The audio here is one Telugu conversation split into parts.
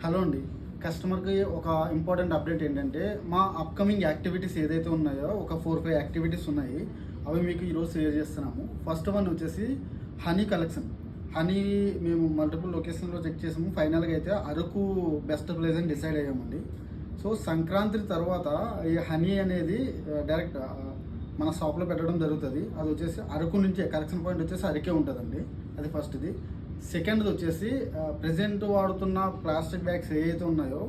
హలో అండి. కస్టమర్కి ఒక ఇంపార్టెంట్ అప్డేట్ ఏంటంటే, మా అప్కమింగ్ యాక్టివిటీస్ ఏదైతే ఉన్నాయో ఒక 4-5 యాక్టివిటీస్ ఉన్నాయి. అవి మీకు ఈరోజు షేర్ చేస్తున్నాము. ఫస్ట్ వన్ వచ్చేసి హనీ కలెక్షన్. హనీ మేము మల్టిపుల్ లొకేషన్లో చెక్ చేసాము. ఫైనల్గా అయితే అరకు బెస్ట్ ప్లేస్ అని డిసైడ్ అయ్యామండి. సో సంక్రాంతి తర్వాత ఈ హనీ అనేది డైరెక్ట్ మన షాప్లో పెట్టడం జరుగుతుంది. అది వచ్చేసి అరకు నుంచి కలెక్షన్ పాయింట్ వచ్చేసి అరకే ఉంటుందండి. అది ఫస్ట్ది. సెకండ్ది వచ్చేసి ప్రజెంట్ వాడుతున్న ప్లాస్టిక్ బ్యాగ్స్ ఏవైతే ఉన్నాయో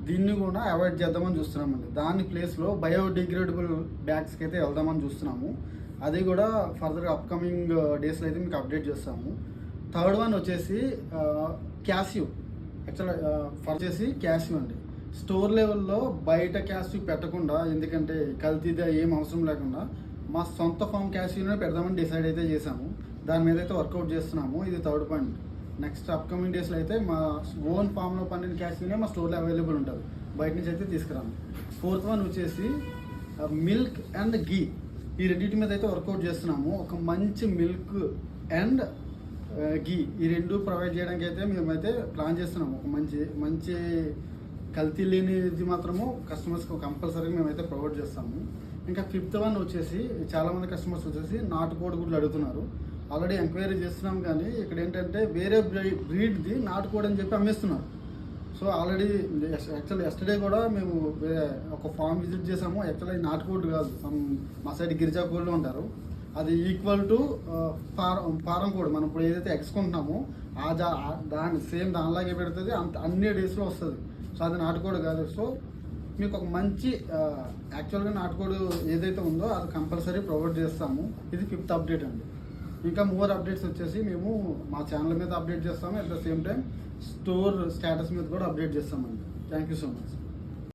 దీన్ని కూడా అవాయిడ్ చేద్దామని చూస్తున్నామండి. దాని ప్లేస్లో బయోడిగ్రేడబుల్ బ్యాగ్స్కి అయితే వెళ్దామని చూస్తున్నాము. అది కూడా ఫర్దర్గా అప్కమింగ్ డేస్లో అయితే మీకు అప్డేట్ చేస్తాము. థర్డ్ వన్ వచ్చేసి క్యాష్యూ. యాక్చువల్గా వచ్చేసి క్యాష్యూ అండి. స్టోర్ లెవెల్లో బయట క్యాష్యూ పెట్టకుండా, ఎందుకంటే కల్తీగా ఏం అవసరం లేకుండా మా సొంత ఫామ్ క్యాష్యూనే పెడదామని డిసైడ్ అయితే చేశాము. దాని మీద అయితే వర్కౌట్ చేస్తున్నాము. ఇది థర్డ్ పాయింట్. నెక్స్ట్ అప్కమింగ్ డేస్లో అయితే మా ఓన్ ఫామ్లో పండిన క్యాష్యూనే మా స్టోర్లో అవైలబుల్ ఉంటుంది. బయట నుంచి అయితే తీసుకురాము. ఫోర్త్ వన్ వచ్చేసి మిల్క్ అండ్ గీ. ఈ రెండింటి మీద అయితే వర్కౌట్ చేస్తున్నాము. ఒక మంచి మిల్క్ అండ్ గీ ఈ రెండు ప్రొవైడ్ చేయడానికి అయితే మేమైతే ప్లాన్ చేస్తున్నాము. ఒక మంచి కల్తీ లేనిది మాత్రము కస్టమర్స్కి కంపల్సరీగా మేమైతే ప్రొవైడ్ చేస్తాము. ఇంకా ఫిఫ్త్ వన్ వచ్చేసి చాలామంది కస్టమర్స్ వచ్చేసి నాటుకోడి గుడ్లు అడుగుతున్నారు. ఆల్రెడీ ఎంక్వైరీ చేస్తున్నాం, కానీ ఇక్కడ ఏంటంటే వేరే బ్రీడ్ది నాటుకోడి అని చెప్పి అమ్మేస్తున్నారు. సో ఆల్రెడీ యాక్చువల్లీ ఎస్టర్డే కూడా మేము ఒక ఫామ్ విజిట్ చేసాము. యాక్చువల్లీ నాటుకోడి కాదు, మా సైడ్ గిరిజా కోళ్ళు ఉంటారు. అది ఈక్వల్ టు ఫారం కోడి. మనం ఇప్పుడు ఏదైతే ఎగ్స్ కొంటున్నామో దాని సేమ్ దానిలాగే పెడుతుంది, అన్ని డేస్లో వస్తుంది. సో అది నాటుకోడి కాదు. సో మీకు ఒక మంచి యాక్చువల్గా నాటుకోడి ఏదైతే ఉందో అది కంపల్సరీ ప్రొవైడ్ చేస్తాము. ఇది ఫిఫ్త్ అప్డేట్ అండి. ఇంకా మోర్ అప్డేట్స్ వచ్చేసి మేము మా ఛానల్ మీద అప్డేట్ చేస్తాము. At the same time store status మీద కూడా అప్డేట్ చేస్తామండి. Thank you so much.